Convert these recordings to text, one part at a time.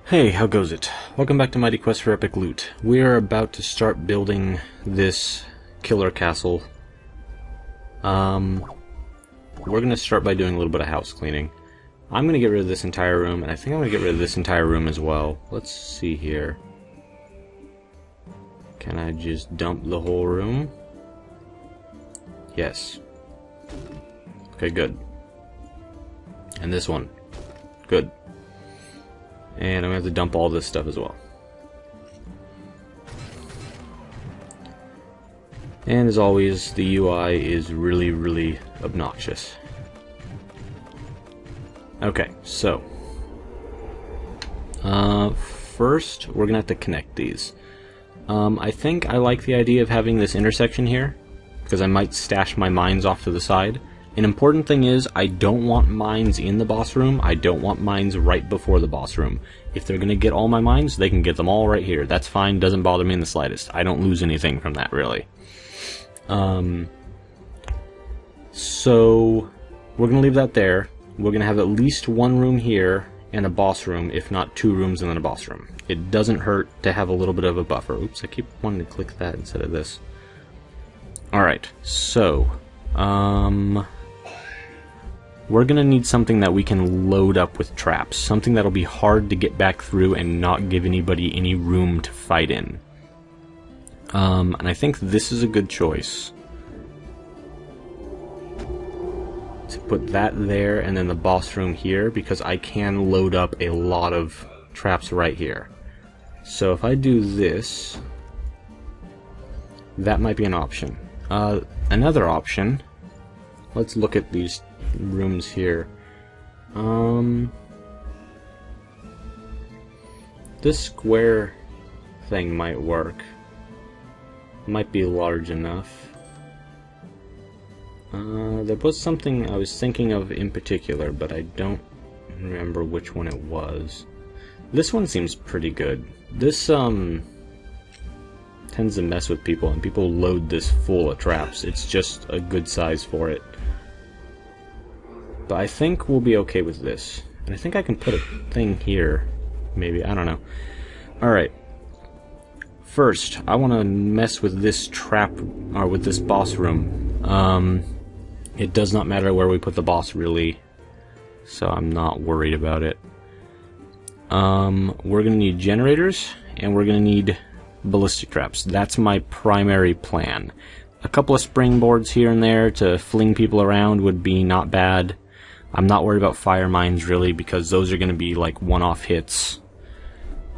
Hey, how goes it? Welcome back to Mighty Quest for Epic Loot. We are about to start building this killer castle. We're gonna start by doing a little bit of house cleaning. I'm gonna get rid of this entire room, and I think I'm gonna get rid of this entire room as well. Let's see here. Can I just dump the whole room? Yes. Okay, good. And this one. Good. And I'm going to have to dump all this stuff as well. And as always, the UI is really obnoxious. Okay, so first we're going to have to connect these. I think I like the idea of having this intersection here, because I might stash my mines off to the side. An important thing is, I don't want mines in the boss room. I don't want mines right before the boss room. If they're going to get all my mines, they can get them all right here. That's fine, doesn't bother me in the slightest. I don't lose anything from that, really. So, we're going to leave that there. We're going to have at least one room here and a boss room, if not two rooms and then a boss room. It doesn't hurt to have a little bit of a buffer. Oops, I keep wanting to click that instead of this. Alright, so, we're going to need something that we can load up with traps. Something that'll be hard to get back through and not give anybody any room to fight in. And I think this is a good choice. To put that there and then the boss room here, because I can load up a lot of traps right here. So if I do this, that might be an option. Another option, let's look at these rooms here. This square thing might work. Might be large enough. There was something I was thinking of in particular, but I don't remember which one it was. This one seems pretty good. This tends to mess with people, and people load this full of traps. It's just a good size for it. But I think we'll be okay with this. And I think I can put a thing here. Maybe, I don't know. Alright. First, I want to mess with this trap, or with this boss room. It does not matter where we put the boss, really. So I'm not worried about it. We're going to need generators, and we're going to need ballistic traps. That's my primary plan. A couple of springboards here and there to fling people around would be not bad. I'm not worried about fire mines, really, because those are going to be like one-off hits.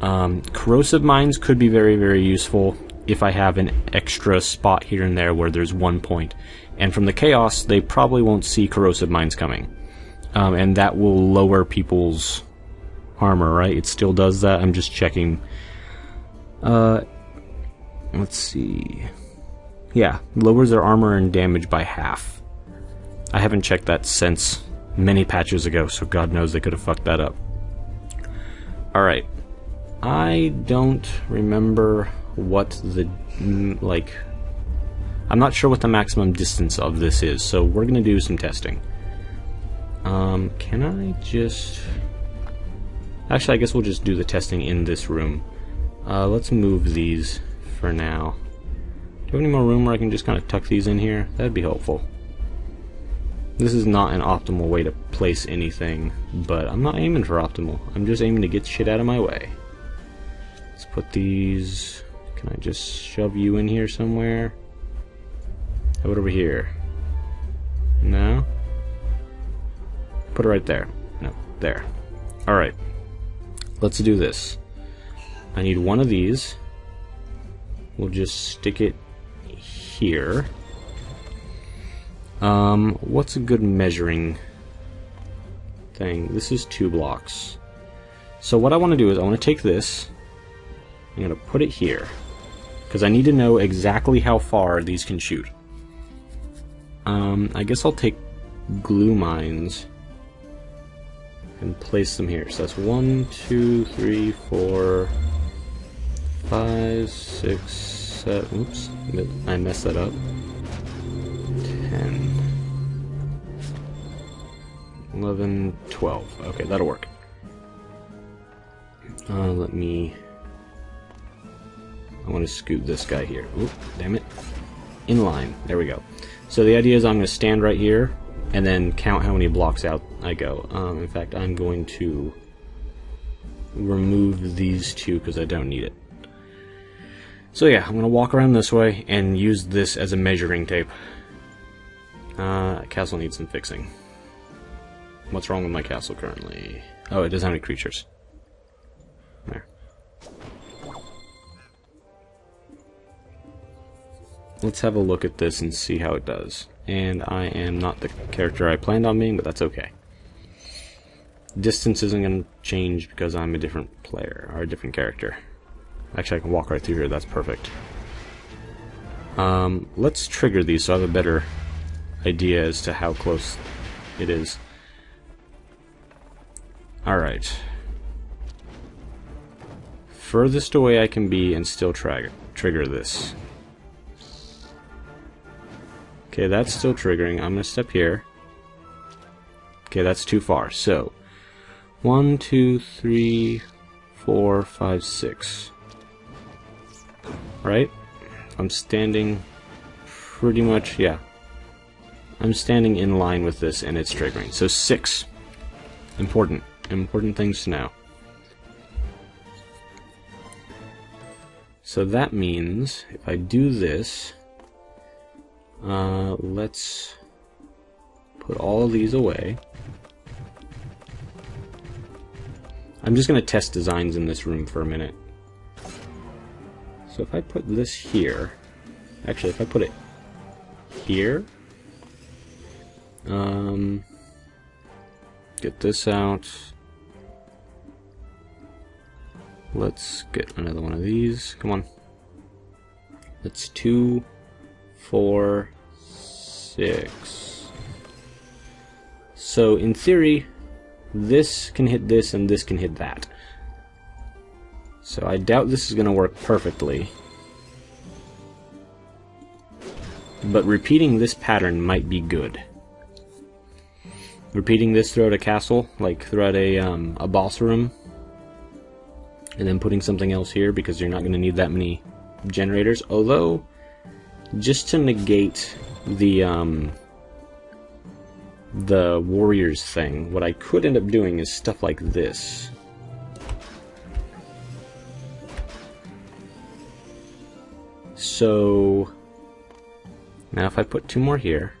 Corrosive mines could be very useful if I have an extra spot here and there where there's one point. And from the chaos, they probably won't see corrosive mines coming. And that will lower people's armor, right? It still does that. I'm just checking. Let's see. Yeah, lowers their armor and damage by half. I haven't checked that since many patches ago, so God knows they could have fucked that up. Alright. I don't remember what the, like, I'm not sure what the maximum distance of this is, so we're gonna do some testing. Can I just... Actually, I guess we'll just do the testing in this room. Let's move these for now. Do you have any more room where I can just kind of tuck these in here? That'd be helpful. This is not an optimal way to place anything, but I'm not aiming for optimal. I'm just aiming to get shit out of my way. Let's put these... Can I just shove you in here somewhere? How about over here? No? Put it right there. No, there. Alright. Let's do this. I need one of these. We'll just stick it here. What's a good measuring thing? This is 2 blocks. So what I want to do is I want to take this, I'm going to put it here, because I need to know exactly how far these can shoot. I guess I'll take glue mines and place them here. So that's 1, 2, 3, 4, 5, 6, 7, oops, I messed that up. 10, 11, 12. Okay, that'll work. Let me... I want to scoot this guy here. Oop, damn it. In line. There we go. So the idea is I'm going to stand right here and then count how many blocks out I go. In fact, I'm going to remove these two because I don't need it. So yeah, I'm going to walk around this way and use this as a measuring tape. Castle needs some fixing. What's wrong with my castle currently? Oh, it doesn't have any creatures. There. Let's have a look at this and see how it does. And I am not the character I planned on being, but that's okay. Distance isn't going to change because I'm a different player, or a different character. Actually, I can walk right through here, that's perfect. Let's trigger these so I have a better idea as to how close it is. Alright. Furthest away I can be and still trigger this. Okay, that's still triggering. I'm going to step here. Okay, that's too far. So, 1, 2, 3, 4, 5, 6. Right? I'm standing pretty much, yeah. I'm standing in line with this and it's triggering. So 6. Important things to know. So that means if I do this, let's put all of these away. I'm just going to test designs in this room for a minute. So if I put this here, actually if I put it here, get this out. Let's get another one of these. Come on. That's 2, 4, 6. So in theory, this can hit this and this can hit that. So I doubt this is going to work perfectly. But repeating this pattern might be good. Repeating this throughout a castle, like throughout a boss room, and then putting something else here because you're not going to need that many generators. Although, just to negate the warriors thing, what I could end up doing is stuff like this. So now if I put 2 more here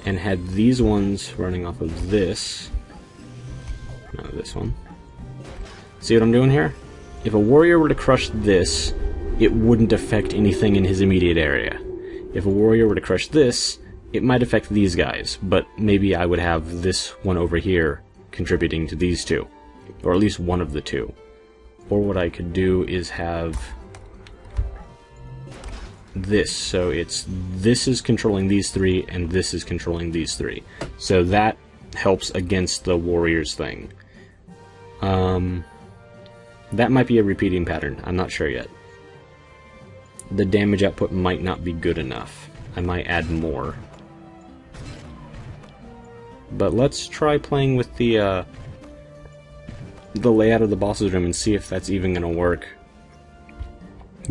and had these ones running off of this, no, this one. See what I'm doing here? If a warrior were to crush this, it wouldn't affect anything in his immediate area. If a warrior were to crush this, it might affect these guys, but maybe I would have this one over here contributing to these two, or at least one of the two. Or what I could do is have this, so this is controlling these 3 and this is controlling these 3. So that helps against the warriors thing. That might be a repeating pattern, I'm not sure yet. The damage output might not be good enough. I might add more. But let's try playing with the layout of the boss's room and see if that's even going to work.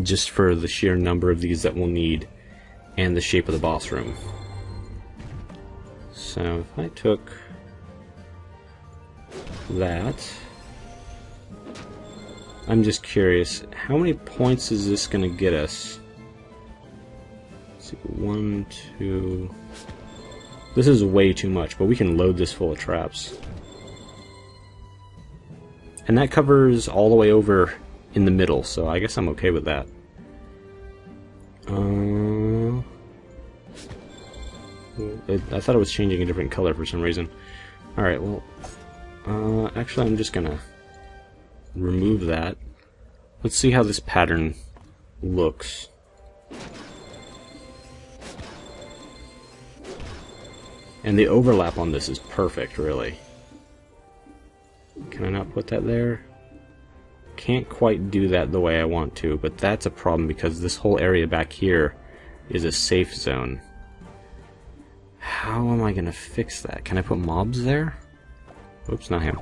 Just for the sheer number of these that we'll need and the shape of the boss room. So if I took that, I'm just curious, how many points is this going to get us? Let's see, 1, 2... This is way too much, but we can load this full of traps. And that covers all the way over in the middle, so I guess I'm okay with that. I thought it was changing a different color for some reason. Alright, well, actually I'm just gonna remove that. Let's see how this pattern looks. And the overlap on this is perfect, really. Can I not put that there? Can't quite do that the way I want to, but that's a problem because this whole area back here is a safe zone. How am I gonna fix that? Can I put mobs there? Oops, not him.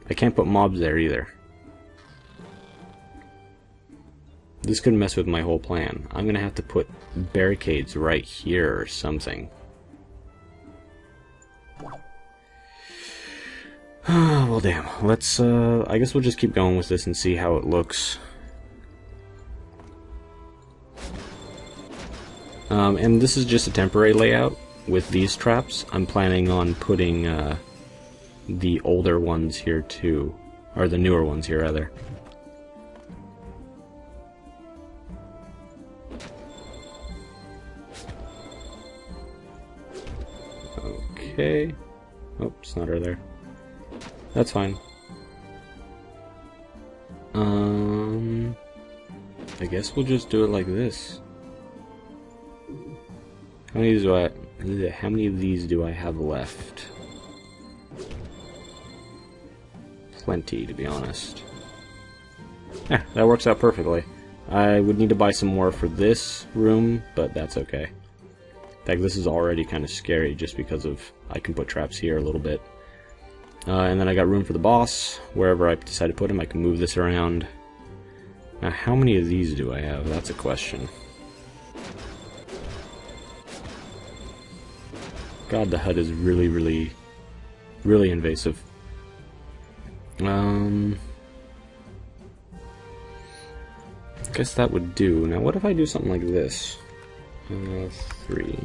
I can't put mobs there either. This could mess with my whole plan. I'm gonna have to put barricades right here or something. Well, damn. Let's, I guess we'll just keep going with this and see how it looks. And this is just a temporary layout with these traps. I'm planning on putting, the older ones here too. Or the newer ones here, rather. Okay. Oh, it's not her there. That's fine. I guess we'll just do it like this. How many of these do I have left? Plenty, to be honest. Yeah, that works out perfectly. I would need to buy some more for this room, but that's okay. In fact, this is already kind of scary just because of I can put traps here a little bit. And then I got room for the boss. Wherever I decide to put him, I can move this around. Now, how many of these do I have? That's a question. God, the HUD is really, really, really invasive. Guess that would do. Now, what if I do something like this? 3.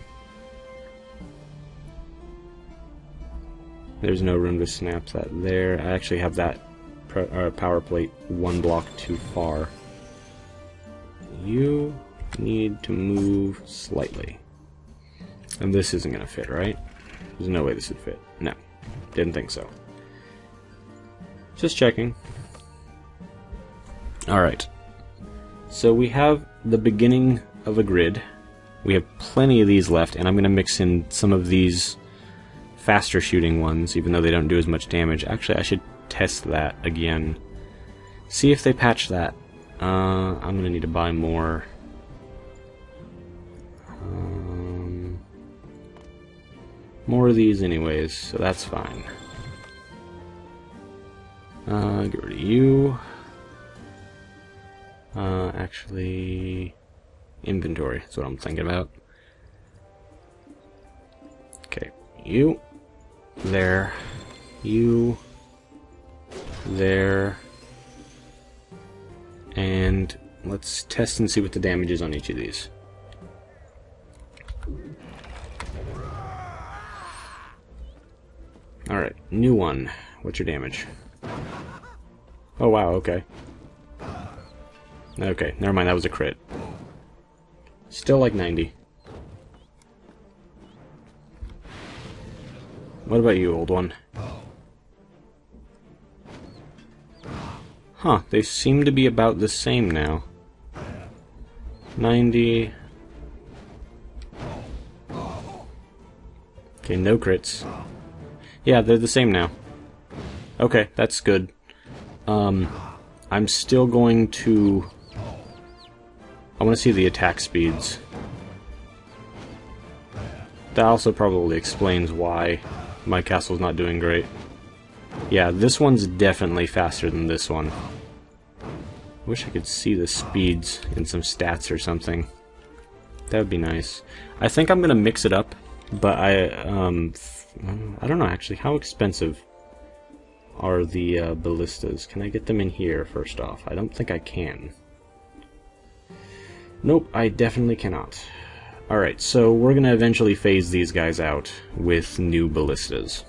There's no room to snap that there. I actually have that power plate one block too far. You need to move slightly. And this isn't going to fit, right? There's no way this would fit. No. Didn't think so. Just checking. Alright. So we have the beginning of a grid. We have plenty of these left, and I'm going to mix in some of these faster shooting ones, even though they don't do as much damage. Actually, I should test that again. See if they patch that. I'm going to need to buy more. More of these anyways, so that's fine. Get rid of you. Actually, inventory, that's what I'm thinking about. Okay, you. There. You. There. And let's test and see what the damage is on each of these. Alright, new one. What's your damage? Oh wow, okay. Okay, never mind, that was a crit. Still like 90. What about you, old one? Huh, they seem to be about the same now. 90. Okay, no crits. Yeah, they're the same now. Okay, that's good. I'm still going to... I want to see the attack speeds. That also probably explains why my castle's not doing great. Yeah, this one's definitely faster than this one. Wish I could see the speeds in some stats or something. That would be nice. I think I'm gonna mix it up, but I don't know actually. How expensive are the ballistas? Can I get them in here first off? I don't think I can. Nope, I definitely cannot. Alright, so we're gonna eventually phase these guys out with new ballistas.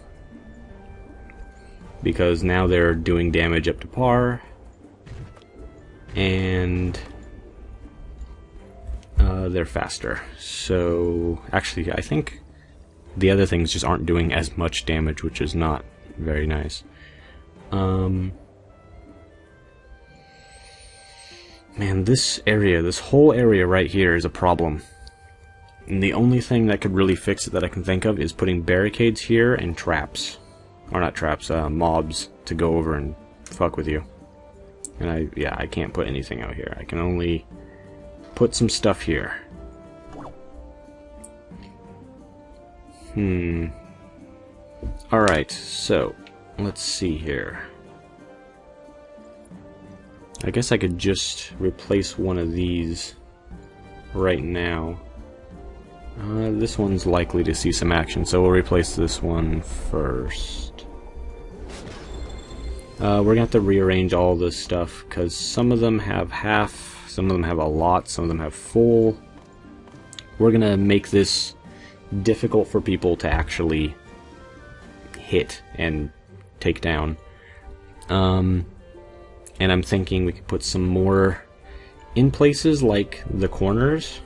Because now they're doing damage up to par. And they're faster. So, actually, I think the other things just aren't doing as much damage, which is not very nice. Man, this whole area right here is a problem. And the only thing that could really fix it that I can think of is putting barricades here and traps. Or not traps, mobs to go over and fuck with you. And I can't put anything out here. I can only put some stuff here. Alright, so, let's see here. I guess I could just replace one of these right now. This one's likely to see some action, so we'll replace this one first. We're gonna have to rearrange all this stuff, because some of them have half, some of them have a lot, some of them have full. We're gonna make this difficult for people to actually hit and take down. And I'm thinking we could put some more in places like the corners.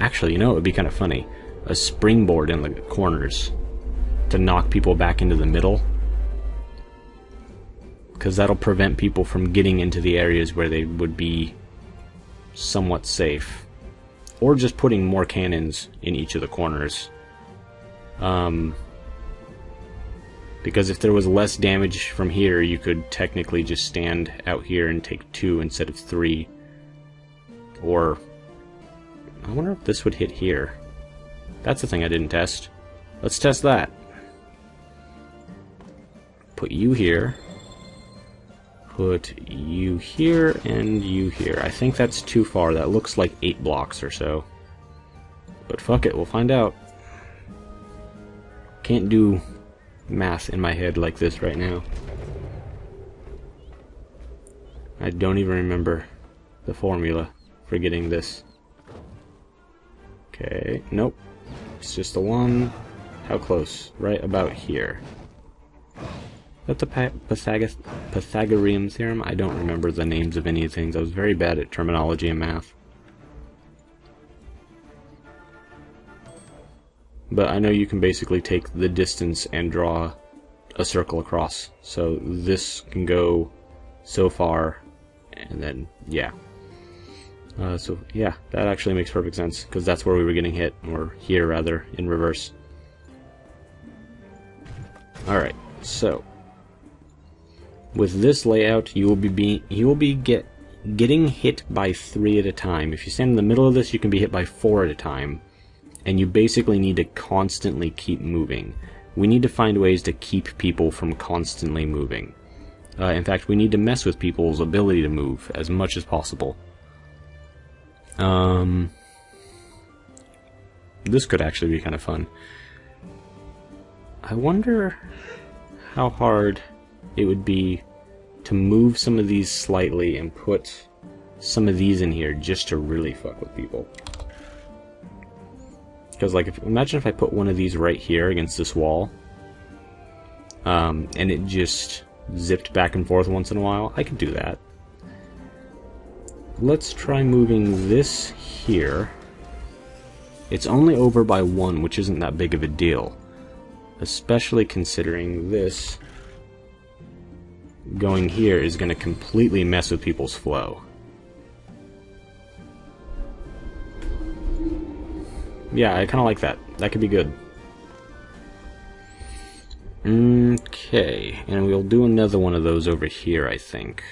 Actually, you know, it would be kind of funny. A springboard in the corners to knock people back into the middle. Because that'll prevent people from getting into the areas where they would be somewhat safe. Or just putting more cannons in each of the corners. Because if there was less damage from here, you could technically just stand out here and take 2 instead of 3. Or, I wonder if this would hit here. That's the thing I didn't test. Let's test that. Put you here. Put you here and you here. I think that's too far. That looks like 8 blocks or so. But fuck it, we'll find out. Can't do math in my head like this right now. I don't even remember the formula for getting this. Okay, nope. It's just the one. How close? Right about here. Is that the Pythagorean theorem? I don't remember the names of any things. I was very bad at terminology and math. But I know you can basically take the distance and draw a circle across. So this can go so far, and then, yeah. So, yeah, that actually makes perfect sense, because that's where we were getting hit, or here, rather, in reverse. Alright, so with this layout, you will be getting hit by 3 at a time. If you stand in the middle of this, you can be hit by 4 at a time. And you basically need to constantly keep moving. We need to find ways to keep people from constantly moving. In fact, we need to mess with people's ability to move as much as possible. This could actually be kind of fun. I wonder how hard it would be to move some of these slightly and put some of these in here just to really fuck with people. Because, like, imagine if I put one of these right here against this wall, and it just zipped back and forth once in a while. I could do that. Let's try moving this here. It's only over by 1, which isn't that big of a deal. Especially considering this going here is going to completely mess with people's flow. Yeah, I kind of like that. That could be good. Okay, and we'll do another one of those over here, I think.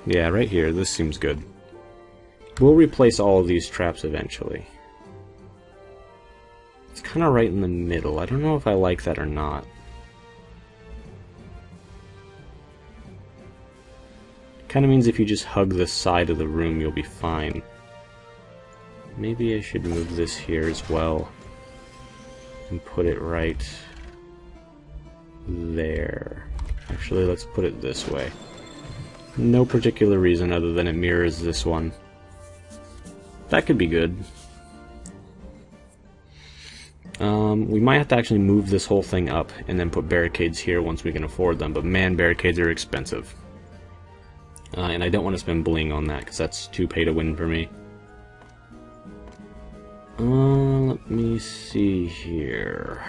Yeah, right here. This seems good. We'll replace all of these traps eventually. It's kind of right in the middle. I don't know if I like that or not. Kind of means if you just hug the side of the room, you'll be fine. Maybe I should move this here as well. And put it right there. Actually, let's put it this way. No particular reason other than it mirrors this one. That could be good. We might have to actually move this whole thing up and then put barricades here once we can afford them, but man, barricades are expensive. And I don't want to spend bling on that, because that's too pay to win for me. Let me see here.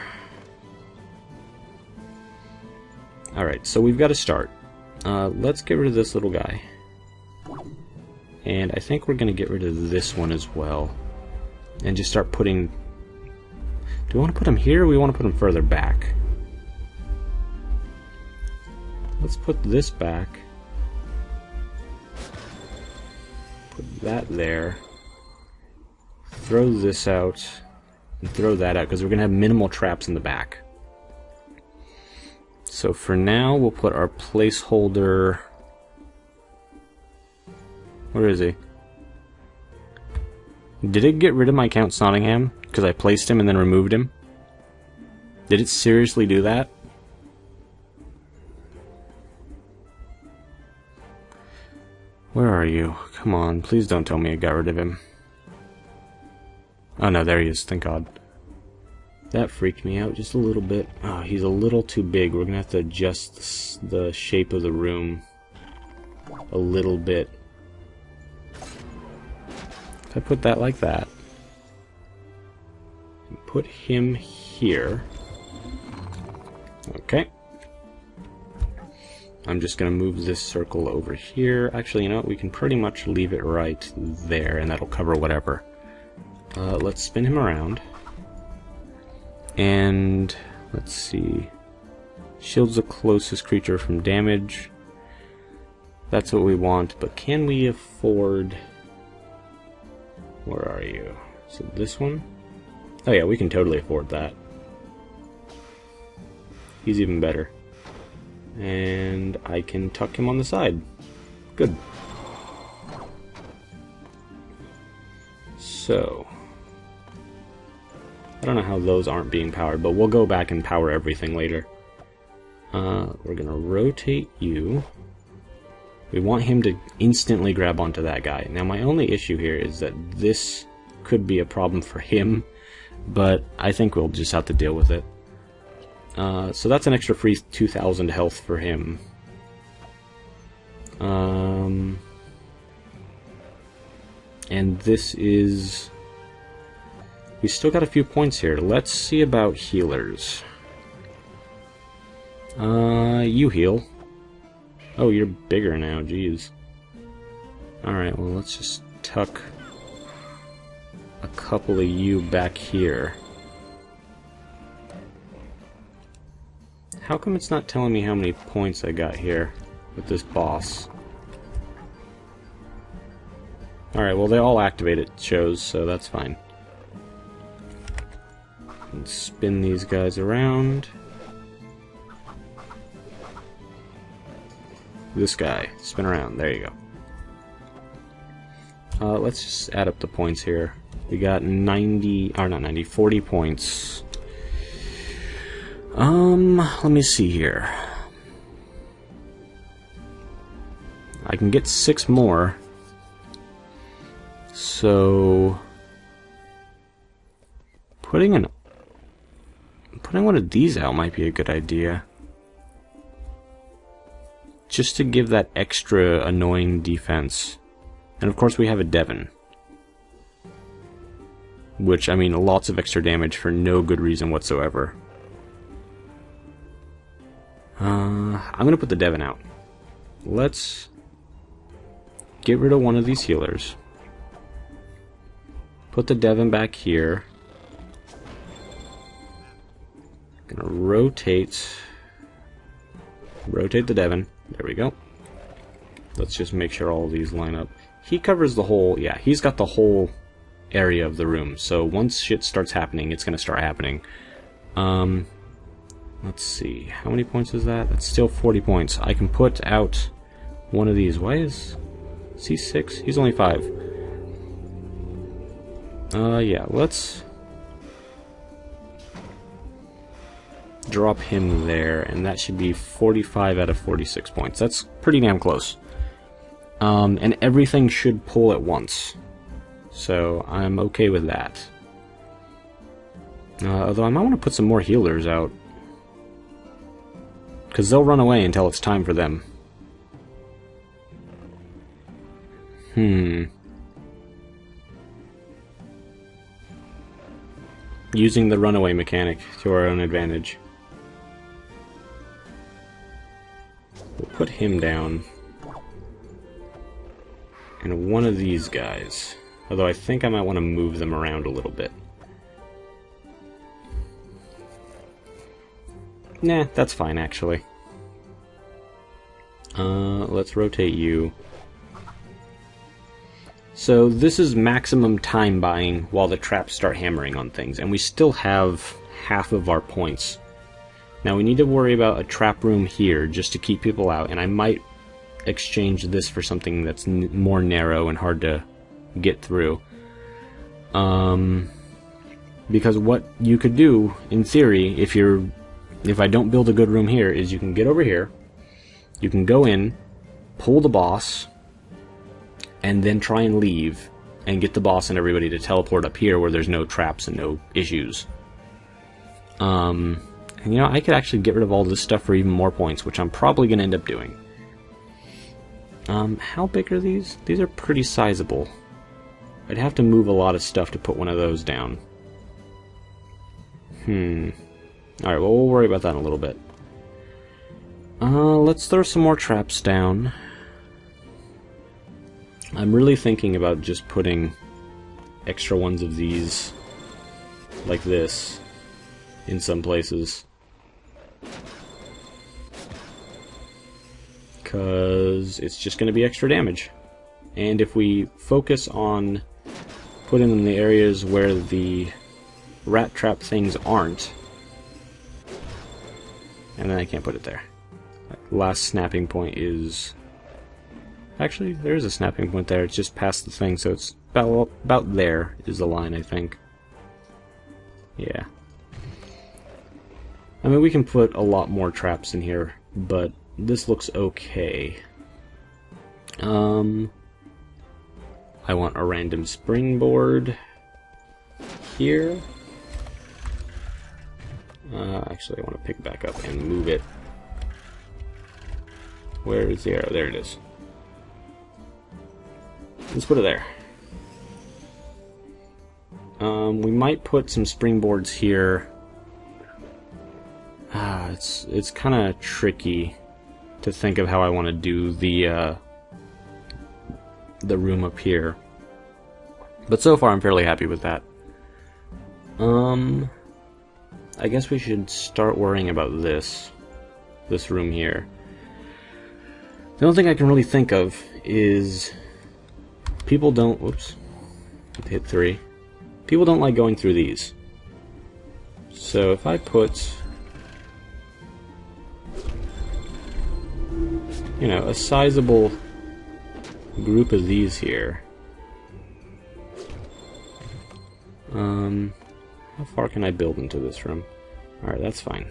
Alright, so we've got to start. Let's get rid of this little guy. And I think we're going to get rid of this one as well. And just start putting... Do we want to put him here, or we want to put him further back? Let's put this back. Put that there. Throw this out. And throw that out, because we're going to have minimal traps in the back. So for now, we'll put our placeholder... Where is he? Did it get rid of my Count Nottingham? Because I placed him and then removed him? Did it seriously do that? Where are you? Come on, please don't tell me I got rid of him. Oh no, there he is, thank God. That freaked me out just a little bit. Oh, he's a little too big. We're gonna have to adjust the shape of the room a little bit. If I put that like that, and put him here. Okay. I'm just gonna move this circle over here. Actually, you know what? We can pretty much leave it right there, and that'll cover whatever. Let's spin him around. And let's see. Shields the closest creature from damage. That's what we want, but can we afford... Where are you? So this one? Oh yeah, we can totally afford that. He's even better. And I can tuck him on the side. Good. So... I don't know how those aren't being powered, but we'll go back and power everything later. We're gonna rotate you. We want him to instantly grab onto that guy. Now my only issue here is that this could be a problem for him, but I think we'll just have to deal with it. So that's an extra free 2,000 health for him. And this is... We still got a few points here. Let's see about healers. You heal. Oh, you're bigger now, jeez. Alright, well, let's just tuck a couple of you back here. How come it's not telling me how many points I got here with this boss? Alright, well, they all activate, it shows, so that's fine. And spin these guys around. This guy, spin around, there you go. Let's just add up the points here. We got 40 points. Let me see here. I can get 6 more. So... Putting one of these out might be a good idea. Just to give that extra annoying defense. And of course we have a Devon. Which, I mean, lots of extra damage for no good reason whatsoever. I'm gonna put the Devon out. Let's get rid of one of these healers. Put the Devon back here. Gonna rotate the Devon. There we go. Let's just make sure all of these line up. He covers the whole, yeah, he's got the whole area of the room. So once shit starts happening, it's gonna start happening. Let's see, how many points is that? That's still 40 points. I can put out one of these. Why is he 6? He's only 5. Yeah, let's drop him there, and that should be 45 out of 46 points. That's pretty damn close. And everything should pull at once. So I'm okay with that. Although I might want to put some more healers out. Because they'll run away until it's time for them. Using the runaway mechanic to our own advantage. We'll put him down. And one of these guys. Although I think I might want to move them around a little bit. Nah, that's fine actually. Let's rotate you. So this is maximum time buying while the traps start hammering on things, and we still have half of our points. Now we need to worry about a trap room here just to keep people out, and I might exchange this for something that's more narrow and hard to get through. Because what you could do, in theory, if I don't build a good room here, is you can get over here, you can go in, pull the boss, and then try and leave, and get the boss and everybody to teleport up here where there's no traps and no issues. And you know, I could actually get rid of all this stuff for even more points, which I'm probably going to end up doing. How big are these? These are pretty sizable. I'd have to move a lot of stuff to put one of those down. Alright, well, we'll worry about that in a little bit. Let's throw some more traps down. I'm really thinking about just putting extra ones of these, like this, in some places. Because it's just going to be extra damage. And if we focus on putting them in the areas where the rat trap things aren't, and then I can't put it there. Last snapping point is... Actually, there is a snapping point there. It's just past the thing, so it's about there is the line, I think. Yeah. I mean, we can put a lot more traps in here, but this looks okay. I want a random springboard here. Actually, I want to pick back up and move it. Where is the arrow? There it is. Let's put it there. We might put some springboards here. It's kind of tricky to think of how I want to do the room up here. But so far I'm fairly happy with that. I guess we should start worrying about this room here. The only thing I can really think of is people don't... Whoops. Hit 3. People don't like going through these. So if I put... you know, a sizable group of these here. How far can I build into this room? Alright, that's fine.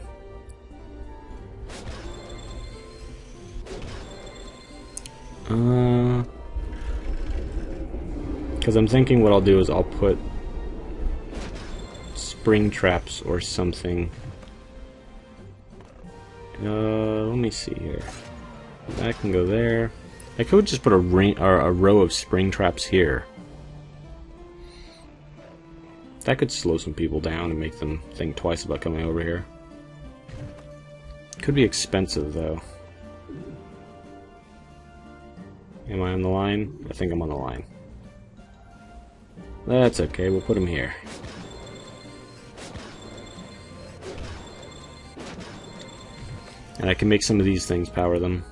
Because I'm thinking what I'll do is I'll put spring traps or something. Let me see here. That can go there. I could just put a row of spring traps here. That could slow some people down and make them think twice about coming over here. Could be expensive, though. Am I on the line? I think I'm on the line. That's okay, we'll put them here. And I can make some of these things power them.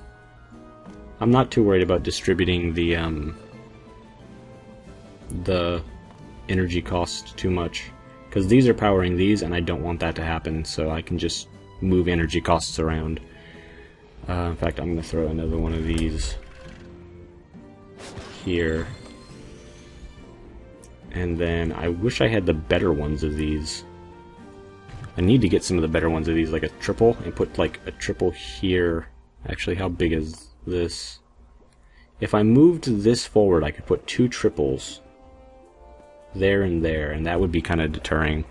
I'm not too worried about distributing the energy cost too much, because these are powering these and I don't want that to happen, so I can just move energy costs around. In fact, I'm going to throw another one of these here. And then I wish I had the better ones of these. I need to get some of the better ones of these, like a triple, and put like a triple here. Actually, how big is this? If I moved this forward, I could put 2 triples there, and that would be kind of deterring.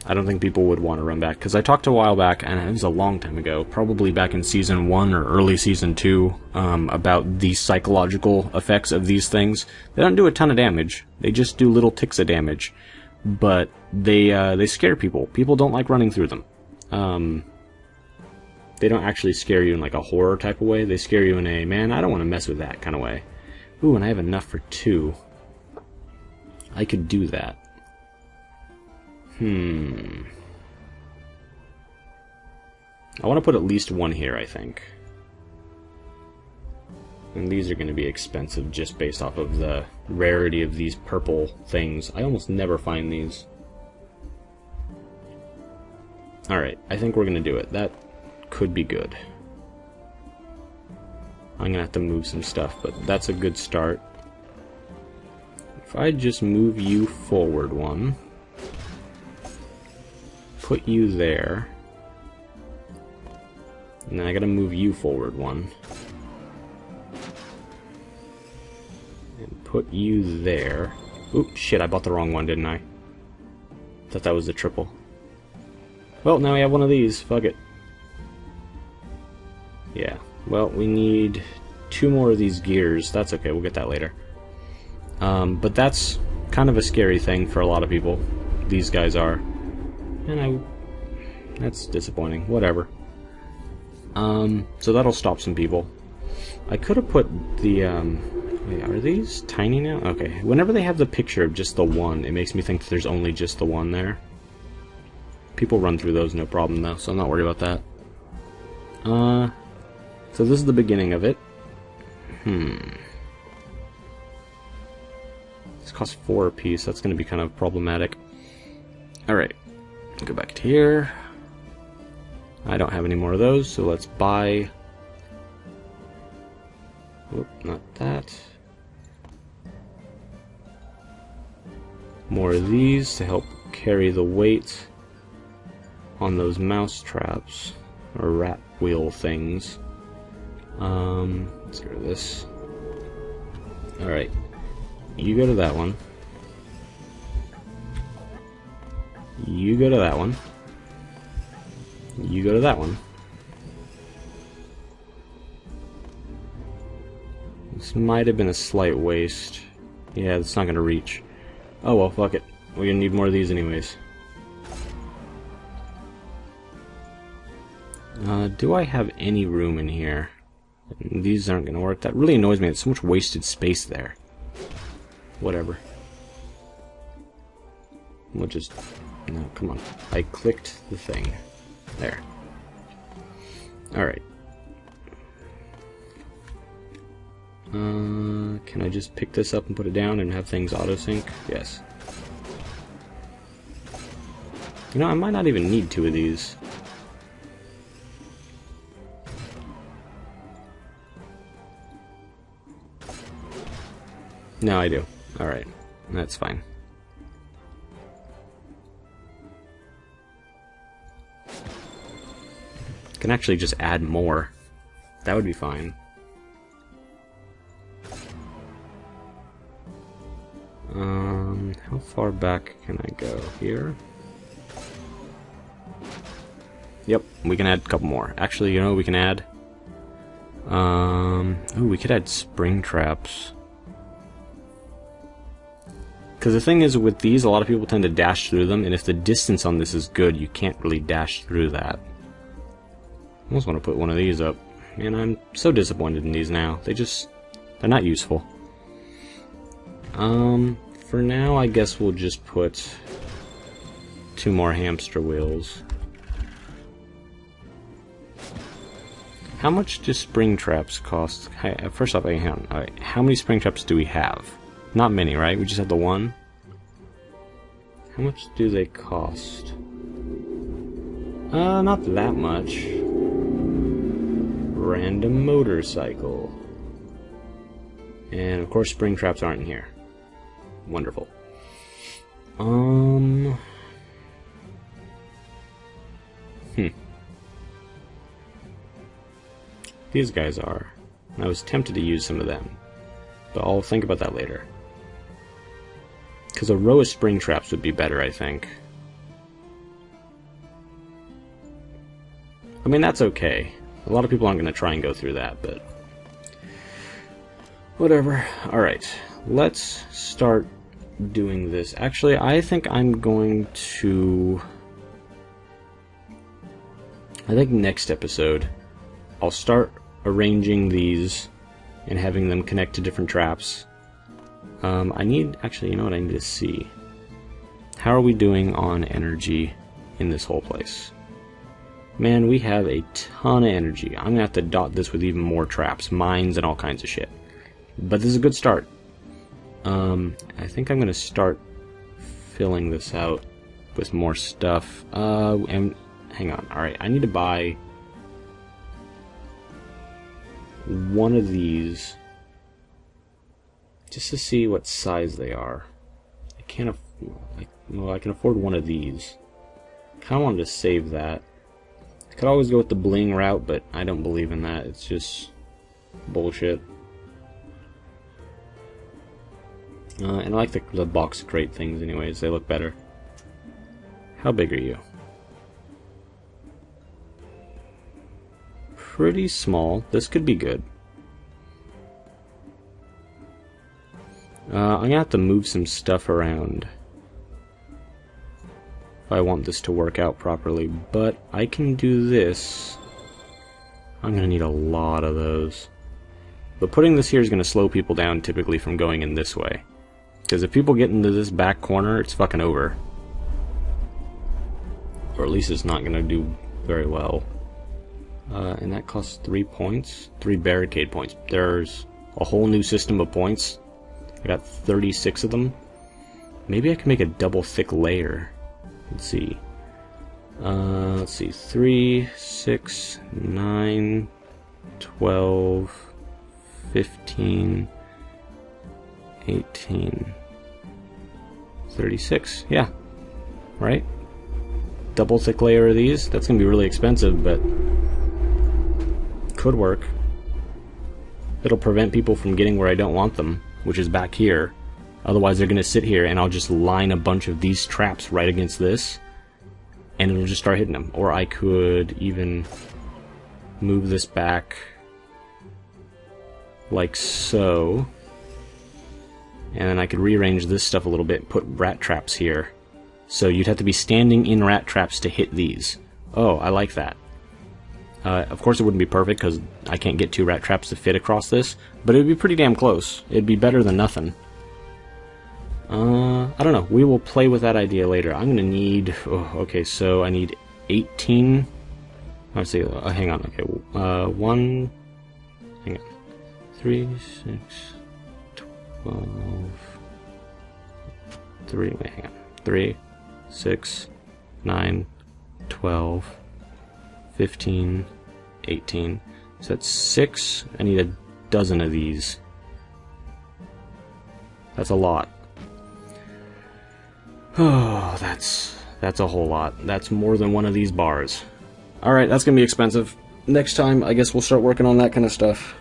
I don't think people would want to run back, because I talked a while back, and it was a long time ago, probably back in Season 1 or early Season 2, about the psychological effects of these things. They don't do a ton of damage, they just do little ticks of damage, but they scare people. People don't like running through them. They don't actually scare you in like a horror type of way, they scare you in a, man, I don't want to mess with that kind of way. Ooh, and I have enough for 2. I could do that. I want to put at least 1 here, I think. And these are going to be expensive just based off of the rarity of these purple things. I almost never find these. Alright, I think we're gonna do it. That could be good. I'm gonna have to move some stuff, but that's a good start. If I just move you forward one, put you there, and then I gotta move you forward one, and put you there. Oop, shit, I bought the wrong one, didn't I? Thought that was the triple. Well, now we have one of these. Fuck it. Yeah. Well, we need 2 more of these gears. That's okay, we'll get that later. But that's kind of a scary thing for a lot of people. These guys are. And that's disappointing. Whatever. So that'll stop some people. I could have put the, wait, are these tiny now? Okay. Whenever they have the picture of just the one, it makes me think that there's only just the one there. People run through those no problem though, so I'm not worried about that. So this is the beginning of it. This costs 4 apiece, that's going to be kind of problematic. Alright, go back to here. I don't have any more of those, so let's buy... Oop, not that. More of these to help carry the weight on those mouse traps, or rat wheel things. Let's get rid of this. Alright. You go to that one. You go to that one. You go to that one. This might have been a slight waste. Yeah, it's not gonna reach. Oh well, fuck it. We're gonna need more of these anyways. Do I have any room in here? These aren't gonna work. That really annoys me. There's so much wasted space there. Whatever. We'll just... No, come on. I clicked the thing. There. Alright. Can I just pick this up and put it down and have things auto-sync? Yes. You know, I might not even need 2 of these. No, I do. Alright. That's fine. Can actually just add more. That would be fine. How far back can I go? Here? Yep, we can add a couple more. Actually, you know what we can add? Ooh, we could add spring traps. Because the thing is, with these, a lot of people tend to dash through them, and if the distance on this is good, you can't really dash through that. I almost want to put one of these up. Man, I'm so disappointed in these now. They're not useful. For now, I guess we'll just put 2 more hamster wheels. How much do spring traps cost? First off, alright, how many spring traps do we have? Not many, right? We just have the one? How much do they cost? Not that much. Random motorcycle. And of course spring traps aren't in here. Wonderful. These guys are. I was tempted to use some of them, but I'll think about that later. Because a row of spring traps would be better, I think. I mean, that's okay. A lot of people aren't going to try and go through that, but... whatever. Alright, let's start doing this. Actually, I think I'm going to... I think next episode, I'll start arranging these and having them connect to different traps. Actually, you know what I need to see? How are we doing on energy in this whole place? Man, we have a ton of energy. I'm gonna have to dot this with even more traps, mines, and all kinds of shit. But this is a good start. I think I'm gonna start filling this out with more stuff. And hang on. Alright, I need to buy one of these just to see what size they are. I can't well, I can afford one of these. Kinda wanted to save that. I could always go with the bling route, but I don't believe in that. It's just bullshit. And I like the box crate things anyways, they look better. How big are you? Pretty small. This could be good. I'm gonna have to move some stuff around if I want this to work out properly, but I can do this. I'm gonna need a lot of those. But putting this here is gonna slow people down typically from going in this way. Because if people get into this back corner, it's fucking over. Or at least it's not gonna do very well. And that costs 3 points. 3 barricade points. There's a whole new system of points. I got 36 of them. Maybe I can make a double thick layer. Let's see. 3, 6, 9, 12, 15, 18, 36. Yeah. Right? Double thick layer of these. That's gonna be really expensive, but could work. It'll prevent people from getting where I don't want them, which is back here. Otherwise they're gonna sit here and I'll just line a bunch of these traps right against this and it'll just start hitting them. Or I could even move this back like so, and then I could rearrange this stuff a little bit and put rat traps here. So you'd have to be standing in rat traps to hit these. Oh, I like that. Of course it wouldn't be perfect because I can't get 2 rat traps to fit across this, but it would be pretty damn close. It'd be better than nothing. I don't know. We will play with that idea later. I'm gonna need... Oh, okay, so I need 18... Let's see, hang on. Okay, 1... Hang on. 3, 6... 12... 3... Wait, hang on. 3, 6, 9, 12... 15, 18. So that's 6. I need a dozen of these. That's a lot. Oh, that's a whole lot. That's more than one of these bars. Alright, that's gonna be expensive. Next time, I guess we'll start working on that kind of stuff.